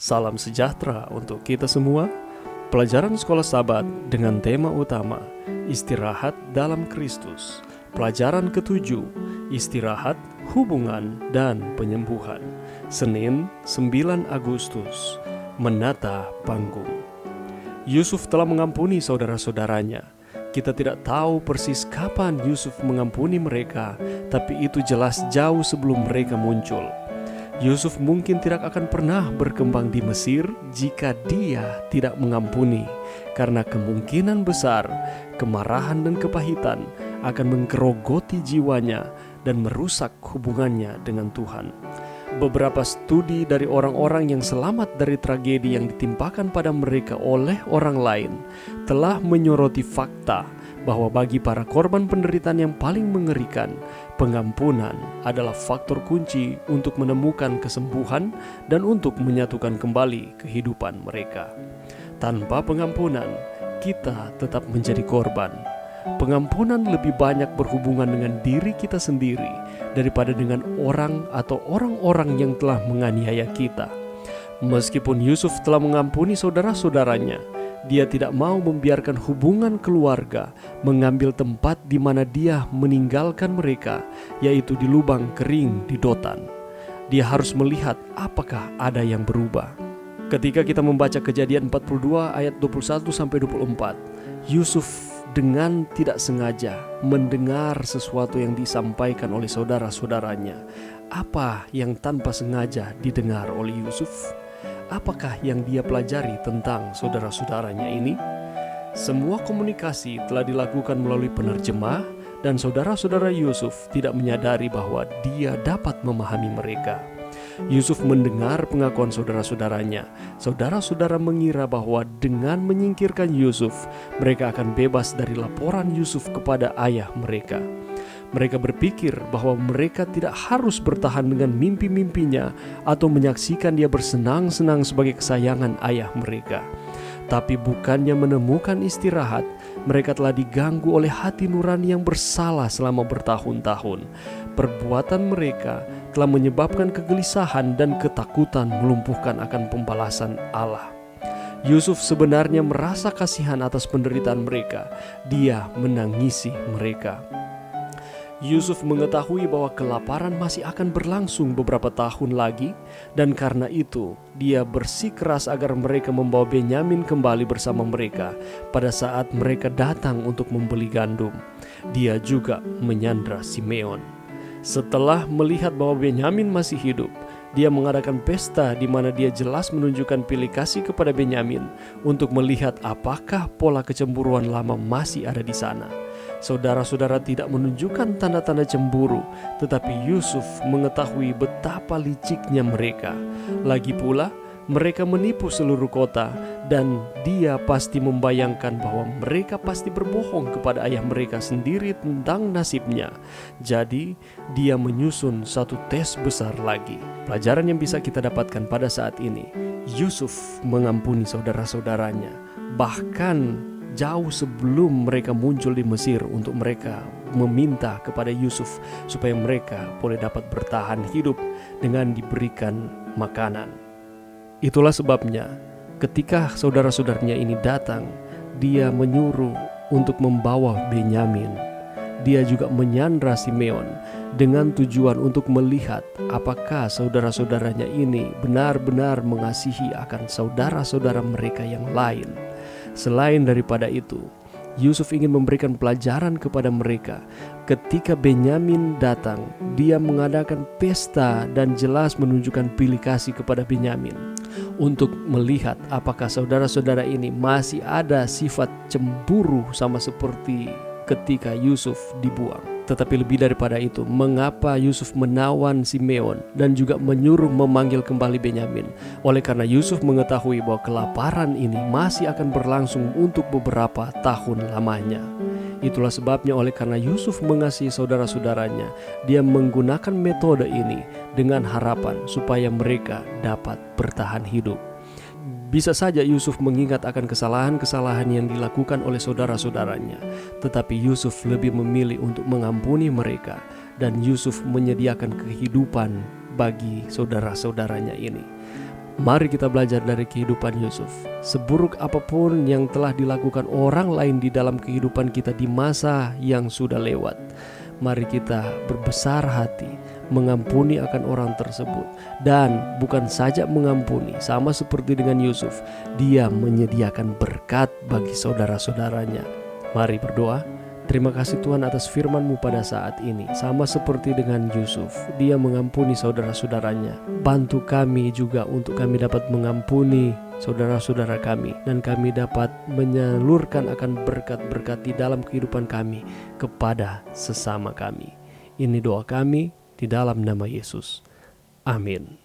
Salam sejahtera untuk kita semua. Pelajaran Sekolah Sabat dengan tema utama Istirahat dalam Kristus. Pelajaran ketujuh, Istirahat, Hubungan, dan Penyembuhan. Senin 9 Agustus, Menata Panggung. Yusuf telah mengampuni saudara-saudaranya. Kita tidak tahu persis kapan Yusuf mengampuni mereka, tapi itu jelas jauh sebelum mereka muncul. Yusuf mungkin tidak akan pernah berkembang di Mesir jika dia tidak mengampuni, karena kemungkinan besar kemarahan dan kepahitan akan menggerogoti jiwanya dan merusak hubungannya dengan Tuhan. Beberapa studi dari orang-orang yang selamat dari tragedi yang ditimpakan pada mereka oleh orang lain telah menyoroti fakta bahwa bagi para korban penderitaan yang paling mengerikan, pengampunan adalah faktor kunci untuk menemukan kesembuhan dan untuk menyatukan kembali kehidupan mereka. Tanpa pengampunan, kita tetap menjadi korban. Pengampunan lebih banyak berhubungan dengan diri kita sendiri daripada dengan orang atau orang-orang yang telah menganiaya kita. Meskipun Yusuf telah mengampuni saudara-saudaranya, dia tidak mau membiarkan hubungan keluarga mengambil tempat di mana dia meninggalkan mereka, yaitu di lubang kering di Dotan. Dia harus melihat apakah ada yang berubah. Ketika kita membaca Kejadian 42 ayat 21-24, Yusuf dengan tidak sengaja mendengar sesuatu yang disampaikan oleh saudara-saudaranya. Apa yang tanpa sengaja didengar oleh Yusuf? Apakah yang dia pelajari tentang saudara-saudaranya ini? Semua komunikasi telah dilakukan melalui penerjemah, dan saudara-saudara Yusuf tidak menyadari bahwa dia dapat memahami mereka. Yusuf mendengar pengakuan saudara-saudaranya. Saudara-saudara mengira bahwa dengan menyingkirkan Yusuf, mereka akan bebas dari laporan Yusuf kepada ayah mereka. Mereka berpikir bahwa mereka tidak harus bertahan dengan mimpi-mimpinya atau menyaksikan dia bersenang-senang sebagai kesayangan ayah mereka. Tapi bukannya menemukan istirahat, mereka telah diganggu oleh hati nurani yang bersalah selama bertahun-tahun. Perbuatan mereka telah menyebabkan kegelisahan dan ketakutan melumpuhkan akan pembalasan Allah. Yusuf sebenarnya merasa kasihan atas penderitaan mereka. Dia menangisi mereka. Yusuf mengetahui bahwa kelaparan masih akan berlangsung beberapa tahun lagi, dan karena itu dia bersikeras agar mereka membawa Benyamin kembali bersama mereka pada saat mereka datang untuk membeli gandum. Dia juga menyandra Simeon. Setelah melihat bahwa Benyamin masih hidup, dia mengadakan pesta di mana dia jelas menunjukkan pilih kasih kepada Benyamin untuk melihat apakah pola kecemburuan lama masih ada di sana. Saudara-saudara tidak menunjukkan tanda-tanda cemburu, tetapi Yusuf mengetahui betapa liciknya mereka. Lagi pula, mereka menipu seluruh kota, dan dia pasti membayangkan bahwa mereka pasti berbohong kepada ayah mereka sendiri tentang nasibnya. Jadi, dia menyusun satu tes besar lagi. Pelajaran yang bisa kita dapatkan pada saat ini, Yusuf mengampuni saudara-saudaranya, bahkan jauh sebelum mereka muncul di Mesir untuk mereka meminta kepada Yusuf supaya mereka boleh dapat bertahan hidup dengan diberikan makanan. Itulah sebabnya ketika saudara-saudaranya ini datang, dia menyuruh untuk membawa Benyamin. Dia juga menyandra Simeon dengan tujuan untuk melihat apakah saudara-saudaranya ini benar-benar mengasihi akan saudara-saudara mereka yang lain. Selain daripada itu, Yusuf ingin memberikan pelajaran kepada mereka. Ketika Benyamin datang, dia mengadakan pesta dan jelas menunjukkan pilih kasih kepada Benyamin untuk melihat apakah saudara-saudara ini masih ada sifat cemburu sama seperti ketika Yusuf dibuang. Tetapi lebih daripada itu, mengapa Yusuf menawan Simeon dan juga menyuruh memanggil kembali Benyamin? Oleh karena Yusuf mengetahui bahwa kelaparan ini masih akan berlangsung untuk beberapa tahun lamanya. Itulah sebabnya oleh karena Yusuf mengasihi saudara-saudaranya, dia menggunakan metode ini dengan harapan supaya mereka dapat bertahan hidup. Bisa saja Yusuf mengingat akan kesalahan-kesalahan yang dilakukan oleh saudara-saudaranya, tetapi Yusuf lebih memilih untuk mengampuni mereka, dan Yusuf menyediakan kehidupan bagi saudara-saudaranya ini. Mari kita belajar dari kehidupan Yusuf. Seburuk apapun yang telah dilakukan orang lain di dalam kehidupan kita di masa yang sudah lewat, mari kita berbesar hati, mengampuni akan orang tersebut. Dan bukan saja mengampuni, sama seperti dengan Yusuf, dia menyediakan berkat bagi saudara-saudaranya. Mari berdoa. Terima kasih Tuhan atas firman-Mu pada saat ini. Sama seperti dengan Yusuf, dia mengampuni saudara-saudaranya. Bantu kami juga untuk kami dapat mengampuni saudara-saudara kami, dan kami dapat menyalurkan akan berkat-berkat di dalam kehidupan kami kepada sesama kami. Ini doa kami di dalam nama Yesus. Amin.